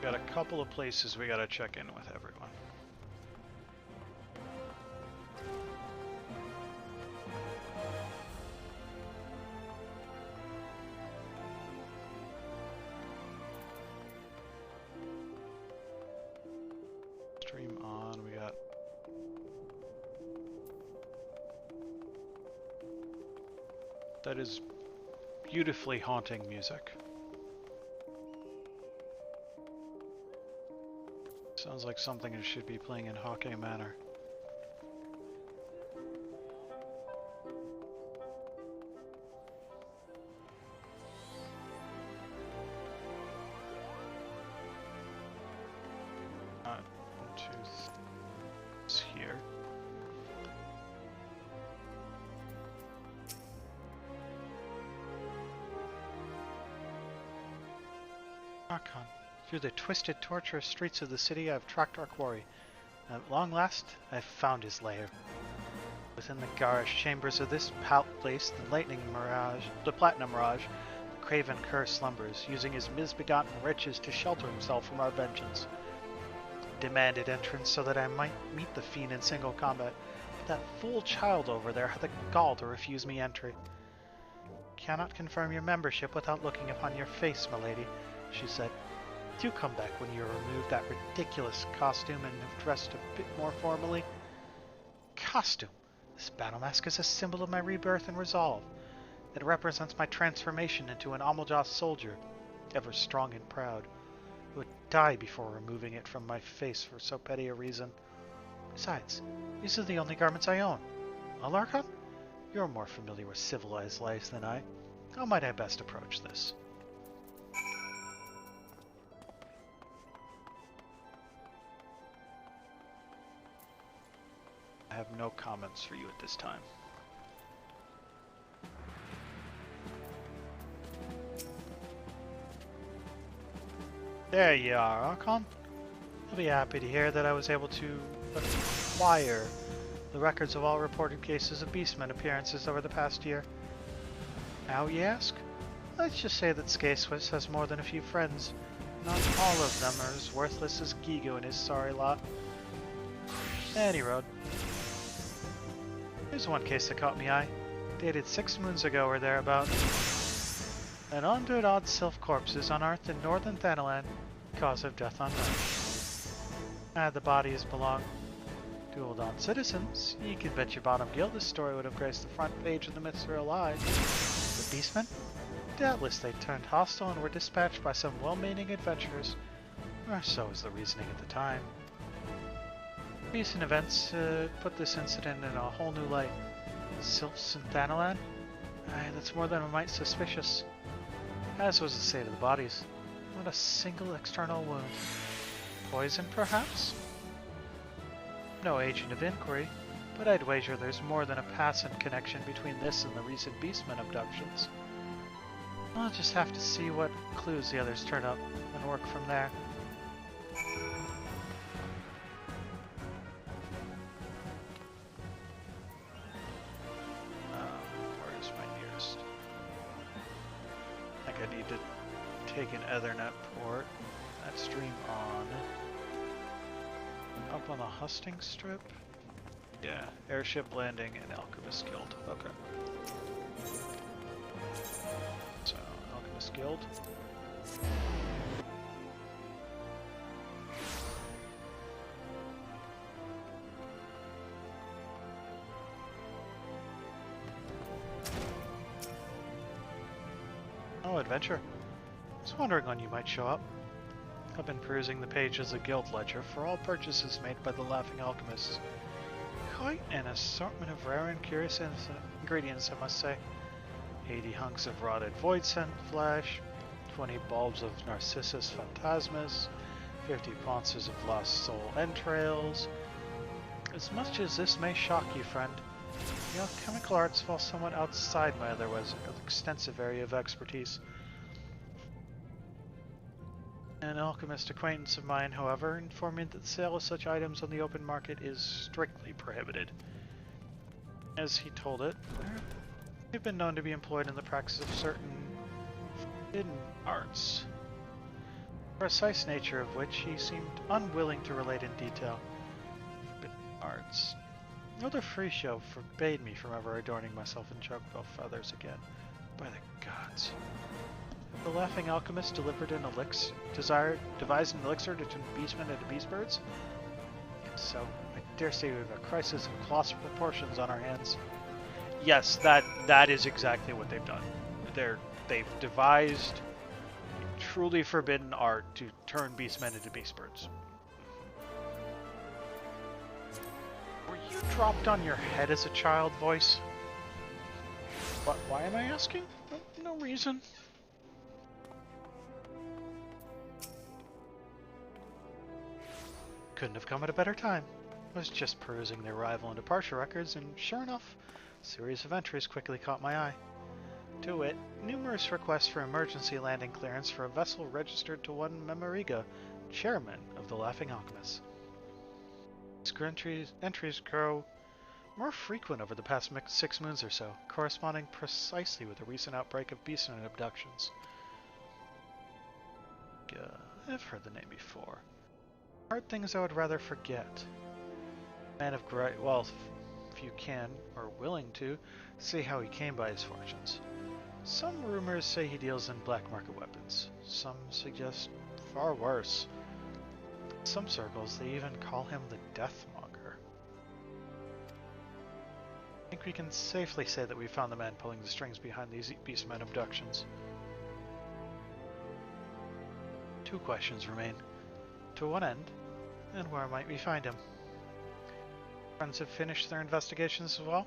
got a couple of places we gotta check in with everyone. Stream on, we got... That is beautifully haunting music. Sounds like something that should be playing in Hawkeye Manor. It's here. Archon. Through the twisted, tortuous streets of the city, I have tracked our quarry. At long last, I have found his lair. Within the garish chambers of this place, the platinum mirage, the craven cur slumbers, using his misbegotten riches to shelter himself from our vengeance. Demanded entrance so that I might meet the fiend in single combat, but that fool child over there had the gall to refuse me entry. Cannot confirm your membership without looking upon your face, milady, she said. Do come back when you remove that ridiculous costume and have dressed a bit more formally. Costume! This battle mask is a symbol of my rebirth and resolve. It represents my transformation into an Amaljas soldier, ever strong and proud. I would die before removing it from my face for so petty a reason. Besides, these are the only garments I own. Alarcon? You're more familiar with civilized life than I. How might I best approach this? I have no comments for you at this time. There you are, Archon. You'll be happy to hear that I was able to acquire the records of all reported cases of beastmen appearances over the past year. How, you ask? Let's just say that Skaswiss has more than a few friends. Not all of them are as worthless as Gigo and his sorry lot. Any road. Here's one case that caught me eye. Dated 6 moons ago or thereabout. An 100-odd sylph corpses unearthed in northern Thanalan, cause of death unknown. The bodies belong to Uldan citizens. You can bet your bottom gill this story would have graced the front page of the Mithril Eye. The beastmen? Doubtless they turned hostile and were dispatched by some well-meaning adventurers. Or so was the reasoning at the time. Recent events put this incident in a whole new light. Sylphs in Thanalan? That's more than a mite suspicious. As was the state of the bodies. Not a single external wound. Poison, perhaps? No agent of inquiry, but I'd wager there's more than a passing connection between this and the recent beastman abductions. I'll just have to see what clues the others turn up and work from there. Where's my nearest? I think I need to take an Ethernet port. That stream on. Up on the Husting Strip? Yeah, Airship Landing and Alchemist Guild. Okay. So, Alchemist Guild. Oh, adventure. I was wondering when you might show up. I've been perusing the pages of Guild Ledger for all purchases made by the Laughing Alchemists. Quite an assortment of rare and curious ingredients, I must say. 80 hunks of rotted void scent flesh, 20 bulbs of Narcissus phantasmus, 50 ponces of lost soul entrails. As much as this may shock you, friend, the alchemical arts fall somewhat outside my otherwise extensive area of expertise. An alchemist acquaintance of mine, however, informed me that the sale of such items on the open market is strictly prohibited. As he told it, they've been known to be employed in the practice of certain forbidden arts. precise nature of which he seemed unwilling to relate in detail. Forbidden arts. No, the free show forbade me from ever adorning myself in chocobo feathers again. By the gods. The laughing alchemist devised an elixir to turn beastmen into beastbirds? If so, I dare say we have a crisis of colossal proportions on our hands. Yes, that is exactly what they've done. They've devised a truly forbidden art to turn beastmen into beastbirds. Were you dropped on your head as a child, voice? Why am I asking? No reason. Couldn't have come at a better time. I was just perusing the arrival and departure records, and sure enough, a series of entries quickly caught my eye. To wit, numerous requests for emergency landing clearance for a vessel registered to one Memoriga, chairman of the Laughing Alchemists. These entries grow more frequent over the past 6 moons or so, corresponding precisely with the recent outbreak of beastmen abductions. I've heard the name before. Hard things I would rather forget. Man of great wealth, if you can, or willing to, see how he came by his fortunes. Some rumors say he deals in black market weapons. Some suggest far worse. In some circles, they even call him the Deathmonger. I think we can safely say that we found the man pulling the strings behind these beastmen abductions. 2 questions remain. To what end, and where might we find him? Friends have finished their investigations as well?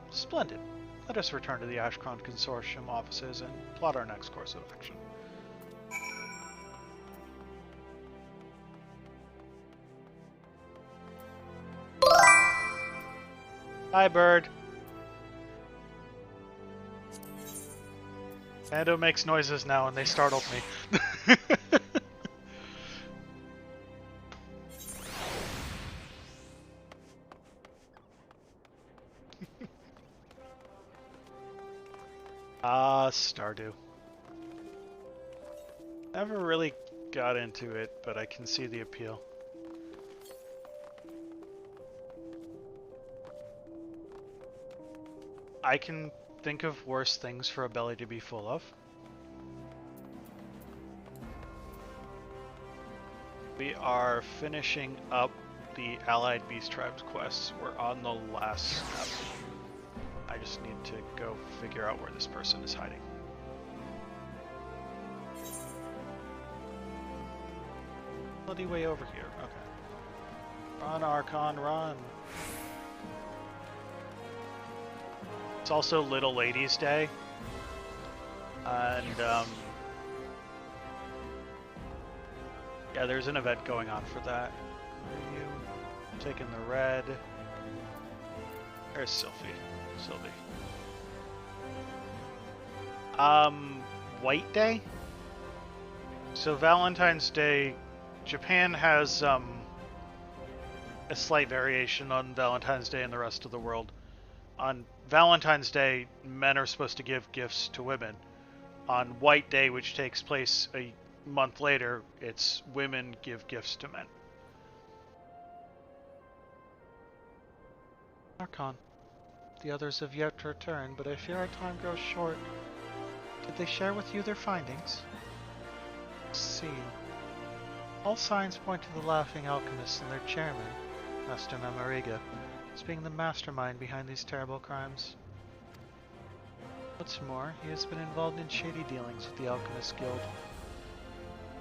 Splendid. Let us return to the Ashcroft Consortium offices and plot our next course of action. Hi, bird. Mando makes noises now and they startled me. Stardew. Never really got into it, but I can see the appeal. I can think of worse things for a belly to be full of. We are finishing up the Allied Beast Tribes quests. We're on the last step. I just need to go figure out where this person is hiding. Bloody way over here. Okay. Run, Archon, run. It's also Little Ladies' Day. And, yeah, there's an event going on for that. Where are you? Taking the red. There's Sylvie. White Day? So Valentine's Day, Japan has, a slight variation on Valentine's Day in the rest of the world. On Valentine's Day, men are supposed to give gifts to women. On White Day, which takes place a month later, it's women give gifts to men. Archon. The others have yet to return, but I fear our time grows short. Did they share with you their findings? Let's see. All signs point to the Laughing Alchemists and their chairman, Master Memoriga, as being the mastermind behind these terrible crimes. What's more, he has been involved in shady dealings with the Alchemist Guild,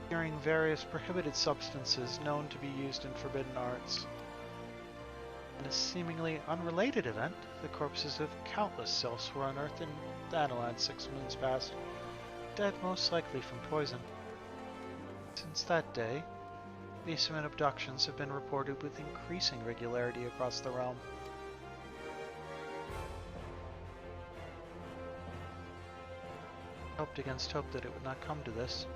procuring various prohibited substances known to be used in forbidden arts. In a seemingly unrelated event, the corpses of countless sylphs were unearthed in Thanalan 6 moons past, dead most likely from poison. Since that day, beastmen abductions have been reported with increasing regularity across the realm. I hoped against hope that it would not come to this,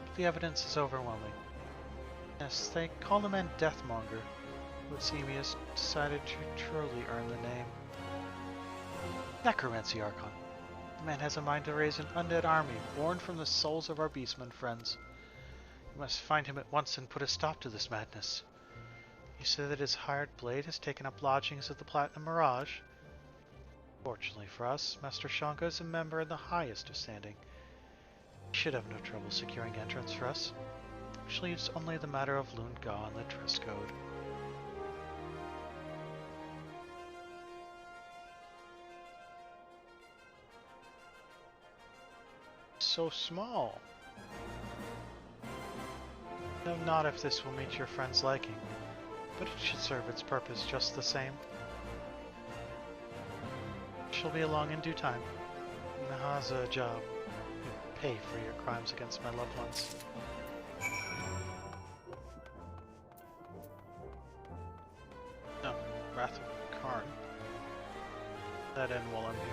but the evidence is overwhelming. Yes, they call the man Deathmonger. It would seem he has decided to truly earn the name. Necromancy, Archon. The man has a mind to raise an undead army born from the souls of our beastmen friends. We must find him at once and put a stop to this madness. You say that his hired blade has taken up lodgings at the Platinum Mirage? Fortunately for us, Master Shanka is a member in the highest of standing. He should have no trouble securing entrance for us. Which leaves only the matter of Lun Ga and the dress code. So small. Know not if this will meet your friend's liking, but it should serve its purpose just the same. She'll be along in due time. Naha's a job. You pay for your crimes against my loved ones. No, Wrath of Karn. That in while I'm here.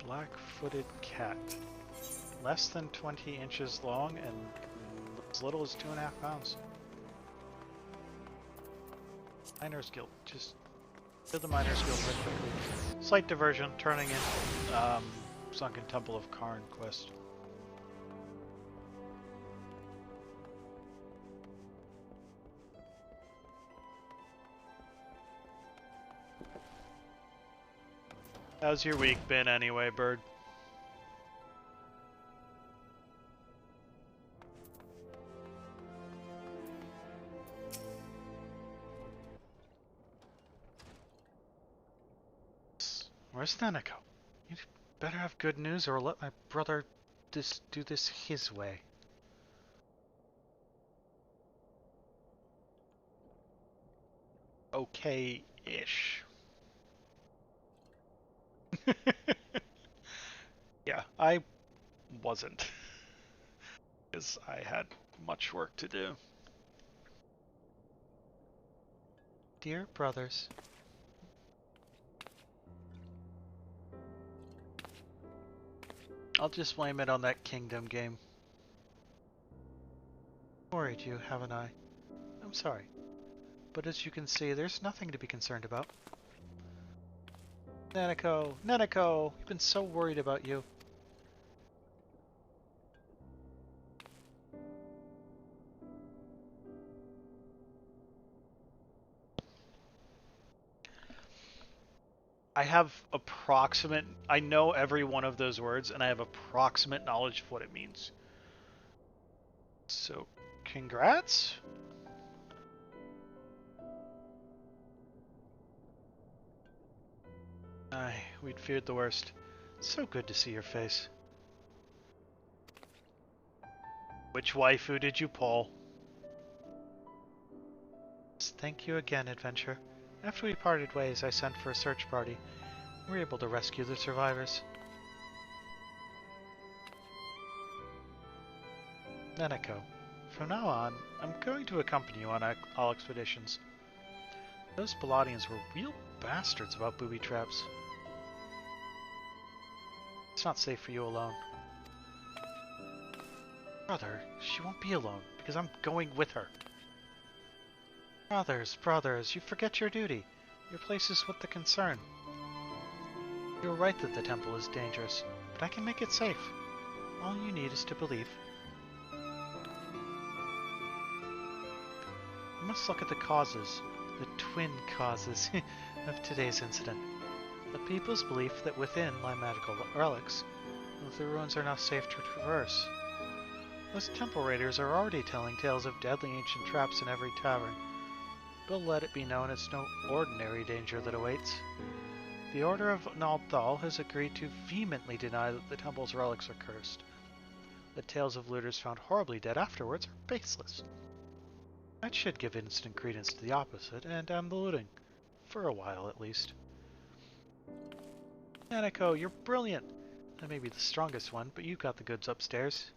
Black-footed cat. Less than 20 inches long and as little as 2.5 pounds. Miners Guild. Just do the Miners Guild real quickly. Slight diversion, turning in Sunken Temple of Karn quest. How's your week been anyway, bird? Where's Nanako? You'd better have good news or let my brother do this his way. Okay-ish. Yeah, I wasn't. Because I had much work to do. Dear brothers. I'll just blame it on that Kingdom game. Worried you, haven't I? I'm sorry. But as you can see, there's nothing to be concerned about. Nanako! Nanako! We've been so worried about you. I have approximate... I know every one of those words, and I have approximate knowledge of what it means. So, congrats? Aye, we'd feared the worst. So good to see your face. Which waifu did you pull? Thank you again, Adventure. After we parted ways, I sent for a search party. We were able to rescue the survivors. Nanako, from now on, I'm going to accompany you on all expeditions. Those Belladians were real bastards about booby traps. It's not safe for you alone. Brother, she won't be alone, because I'm going with her. Brothers, you forget your duty. Your place is with the concern. You're right that the temple is dangerous, but I can make it safe. All you need is to believe. We must look at the causes, the twin causes, of today's incident. The people's belief that within lie magical relics, and that the ruins are now safe to traverse. Those temple raiders are already telling tales of deadly ancient traps in every tavern. But let it be known it's no ordinary danger that awaits. The Order of Naldthal has agreed to vehemently deny that the temple's relics are cursed. The tales of looters found horribly dead afterwards are baseless. That should give instant credence to the opposite, and end the looting. For a while, at least. Nanako, you're brilliant! I may be the strongest one, but you got the goods upstairs.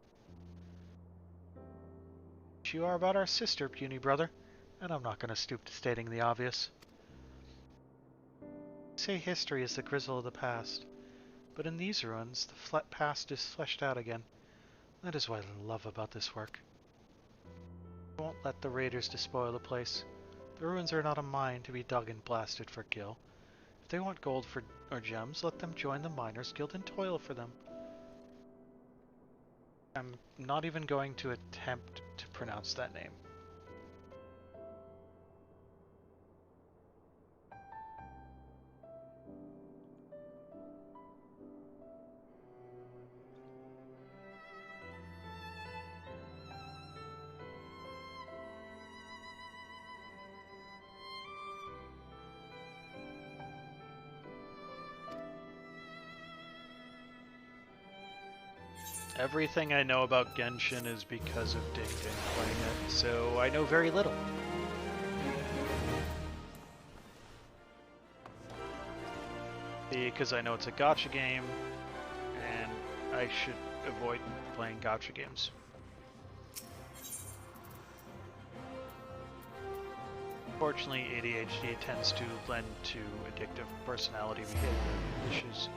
You are about our sister, puny brother, and I'm not going to stoop to stating the obvious. Say history is the gristle of the past, but in these ruins, the past is fleshed out again. That is what I love about this work. I won't let the raiders despoil the place. The ruins are not a mine to be dug and blasted for gil. If they want gold or gems, let them join the Miners Guild and toil for them. I'm not even going to attempt to pronounce that name. Everything I know about Genshin is because of Ding Ding playing it, so I know very little. Because I know it's a gacha game, and I should avoid playing gacha games. Fortunately, ADHD tends to lend to addictive personality behavior issues.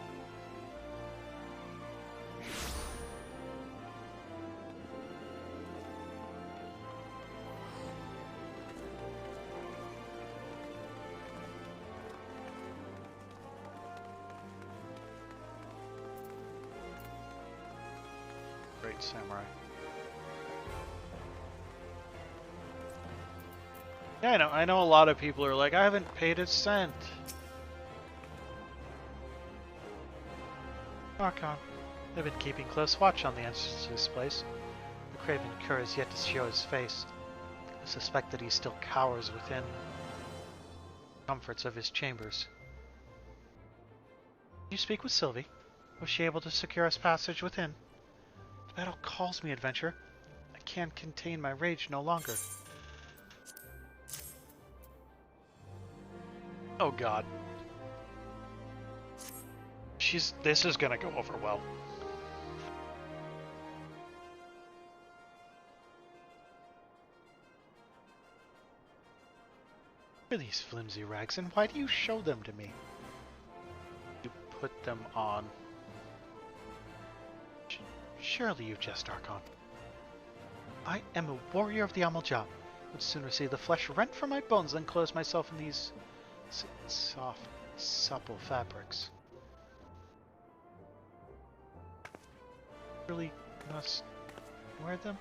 Great samurai. Yeah, I know a lot of people are like, I haven't paid a cent. Archon, I've been keeping close watch on the entrance to this place. The craven cur has yet to show his face. I suspect that he still cowers within the comforts of his chambers. Did you speak with Sylvie? Was she able to secure us passage within? The battle calls me, adventure. I can't contain my rage no longer. Oh god. This is gonna go over well. What are these flimsy rags, and why do you show them to me? You put them on. Surely you jest, Archon. I am a warrior of the Amalja. Would sooner see the flesh rent from my bones than close myself in these soft, supple fabrics. Really must wear them?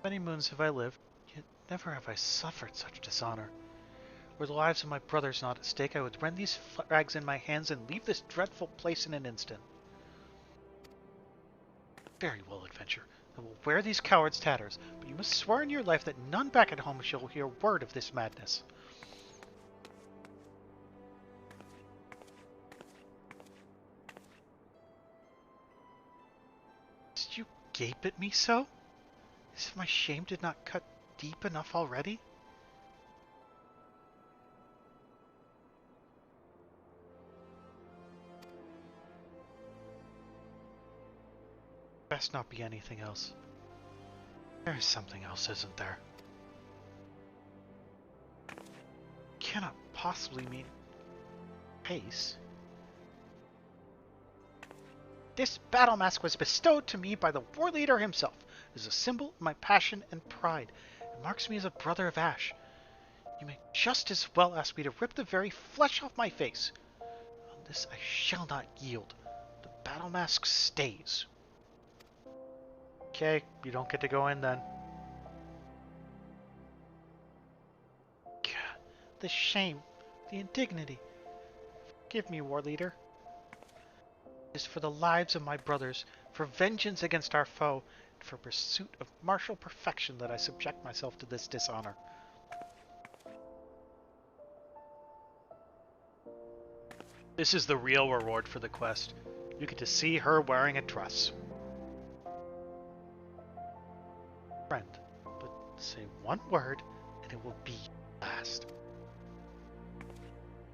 Many moons have I lived, yet never have I suffered such dishonor. Were the lives of my brothers not at stake, I would rend these rags in my hands and leave this dreadful place in an instant. Very well, adventure. I will wear these cowards' tatters, but you must swear in your life that none back at home shall hear word of this madness. Did you gape at me so? As if my shame did not cut deep enough already? Best not be anything else. There is something else, isn't there? Cannot possibly mean pace. This battle mask was bestowed to me by the war leader himself. It is a symbol of my passion and pride. It marks me as a brother of Ash. You may just as well ask me to rip the very flesh off my face. On this I shall not yield. The battle mask stays. Okay, you don't get to go in then. God, the shame, the indignity. Forgive me, war leader. It is for the lives of my brothers, for vengeance against our foe, and for pursuit of martial perfection that I subject myself to this dishonor. This is the real reward for the quest. You get to see her wearing a dress. Friend, but say one word and it will be last.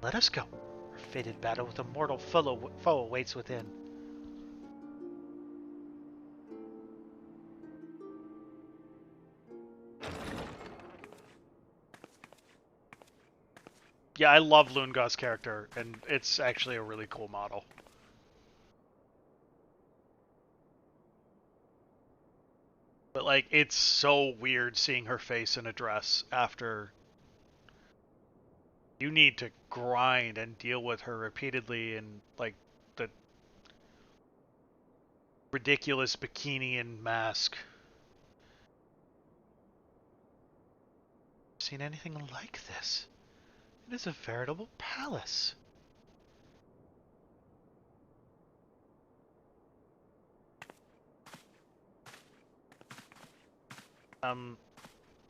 Let us go. Our fated battle with a mortal foe awaits within. Yeah, I love Lunga's character, and it's actually a really cool model. But Like, it's so weird seeing her face in a dress after you need to grind and deal with her repeatedly in, like, the ridiculous bikini and mask. Seen anything like this? It is a veritable palace.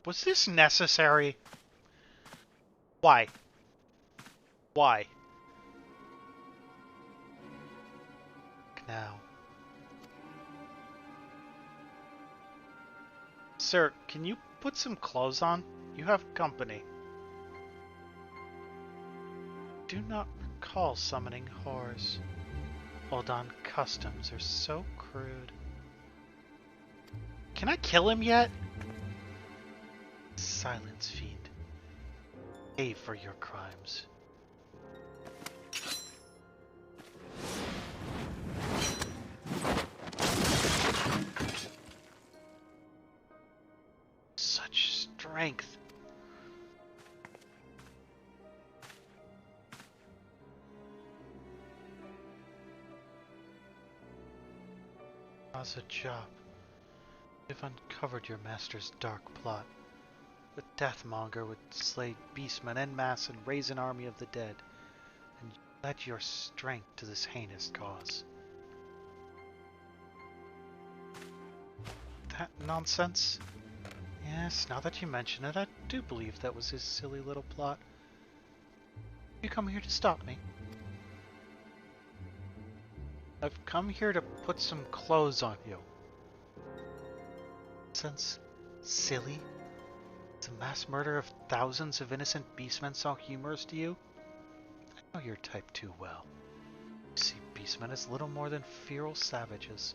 Was this necessary? Why? Why? Now. Sir, can you put some clothes on? You have company. Do not recall summoning whores. Hold on, customs are so crude. Can I kill him yet? Silence, fiend. Pay for your crimes. Such strength. How's a job? You've uncovered your master's dark plot. The Deathmonger would slay beastmen en masse and raise an army of the dead, and you led your strength to this heinous cause. That nonsense? Yes, now that you mention it, I do believe that was his silly little plot. You come here to stop me? I've come here to put some clothes on you. Nonsense? Silly? Is a mass murder of thousands of innocent beastmen so humorous to you? I know your type too well. You see beastmen as little more than feral savages.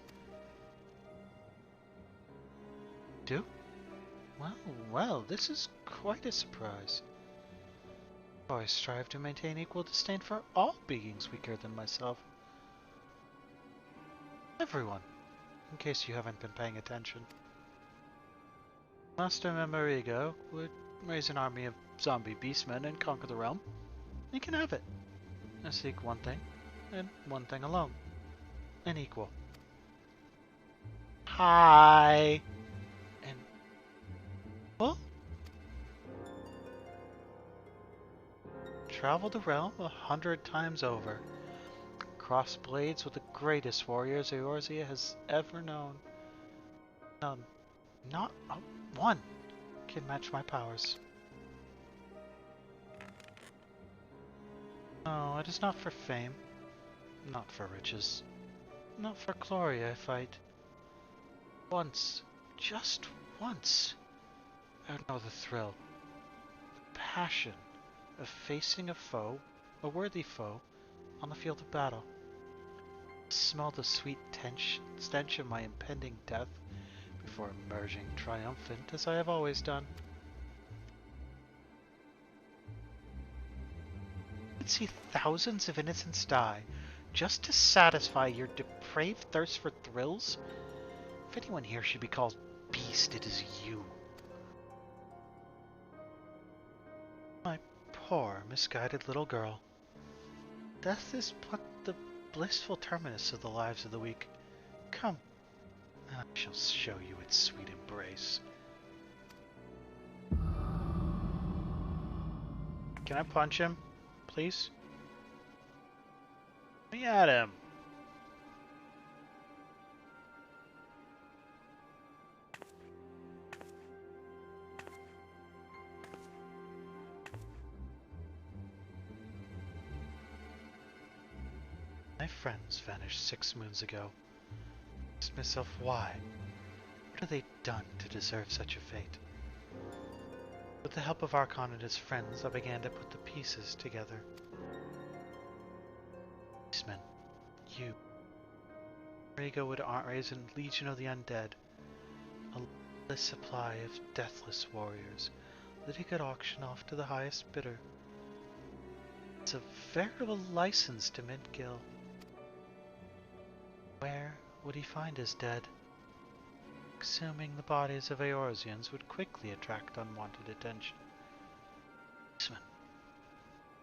Do? Well, this is quite a surprise. I strive to maintain equal disdain for all beings weaker than myself. Everyone, in case you haven't been paying attention. Master Memorigo would raise an army of zombie beastmen and conquer the realm. You can have it. I seek one thing, and one thing alone. An equal. Hi! And... well? Travel the realm 100 times over. Cross blades with the greatest warriors Eorzea has ever known. Not one can match my powers. No, it is not for fame, not for riches, not for glory I fight. Once, just once, I would know the thrill, the passion of facing a foe, a worthy foe, on the field of battle. Smell the sweet stench of my impending death before emerging triumphant as I have always done. I'd see thousands of innocents die just to satisfy your depraved thirst for thrills. If anyone here should be called beast, it is you. My poor, misguided little girl. Death is but the blissful terminus of the lives of the weak. Come, and I shall show you its sweet embrace. Can I punch him, please? Let me at him. My friends vanished 6 moons ago. I asked myself why. What have they done to deserve such a fate? With the help of Archon and his friends, I began to put the pieces together. Beastmen, you. Rigo would raise a legion of the undead, a limitless supply of deathless warriors that he could auction off to the highest bidder. It's a veritable license to Midgill. Where would he find his dead? Exhuming the bodies of Eorzeans would quickly attract unwanted attention. Beastman,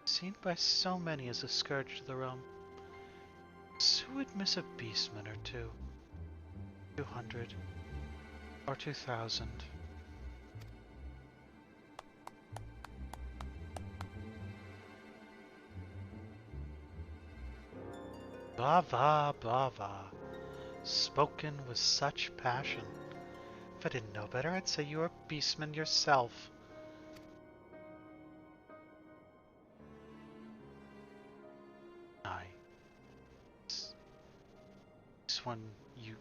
seen by so many as a scourge to the realm. Who would miss a beastman or two? 200 or 2,000. Brava, brava. Spoken with such passion. If I didn't know better, I'd say you were a beastman yourself. Aye. This one, you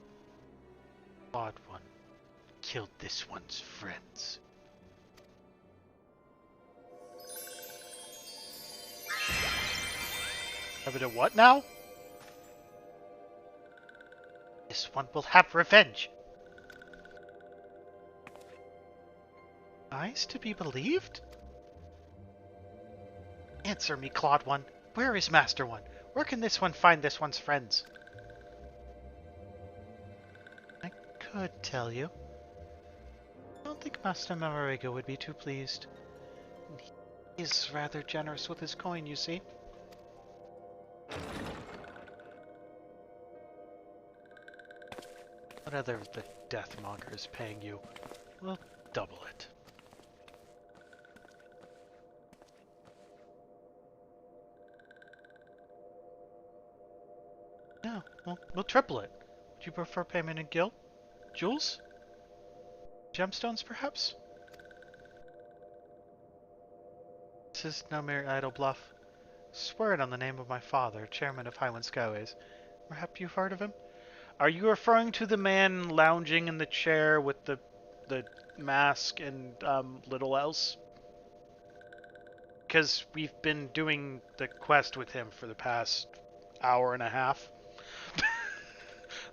odd one, killed this one's friends. Have it a what now? This one will have revenge. Eyes to be believed? Answer me, Claude One. Where is Master One? Where can this one find this one's friends? I could tell you. I don't think Master Memorigo would be too pleased. He's rather generous with his coin, you see. Whatever the Deathmonger is paying you, we'll double it. No, we'll triple it. Would you prefer payment in gil? Jewels? Gemstones, perhaps? This is no mere idle bluff. Swear it on the name of my father, chairman of Highland Skyways. Perhaps you've heard of him? Are you referring to the man lounging in the chair with the mask and little else? Because we've been doing the quest with him for the past hour and a half.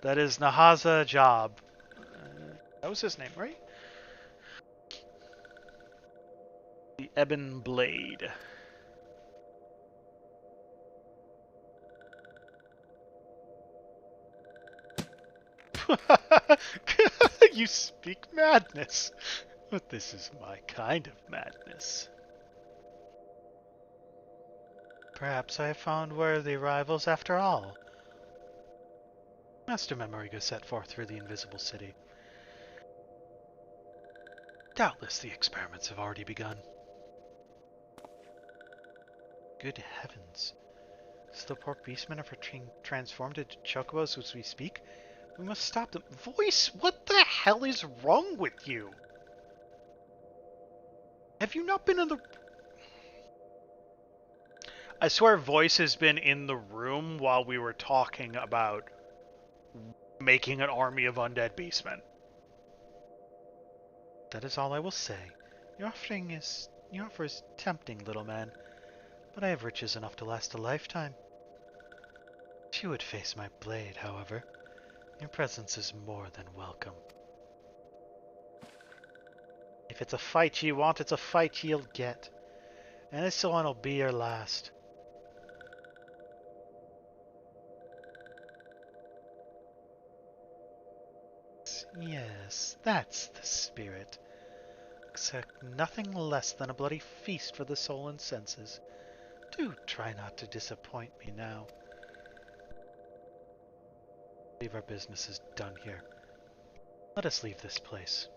That is Nahaza Job. That was his name, right? The Ebon Blade. You speak madness. But this is my kind of madness. Perhaps I have found worthy rivals after all. Master Memorigo set forth through the invisible city. Doubtless the experiments have already begun. Good heavens. So the poor beastmen are transformed into chocobos as we speak? We must stop them. Voice, what the hell is wrong with you? Have you not been in the... I swear Voice has been in the room while we were talking about making an army of undead beastmen. That is all I will say. Your offer is tempting, little man, but I have riches enough to last a lifetime. If you would face my blade, however, your presence is more than welcome. If it's a fight ye want, it's a fight ye'll get. And this one will be your last. Yes, that's the spirit. Expect nothing less than a bloody feast for the soul and senses. Do try not to disappoint me now. I believe our business is done here. Let us leave this place.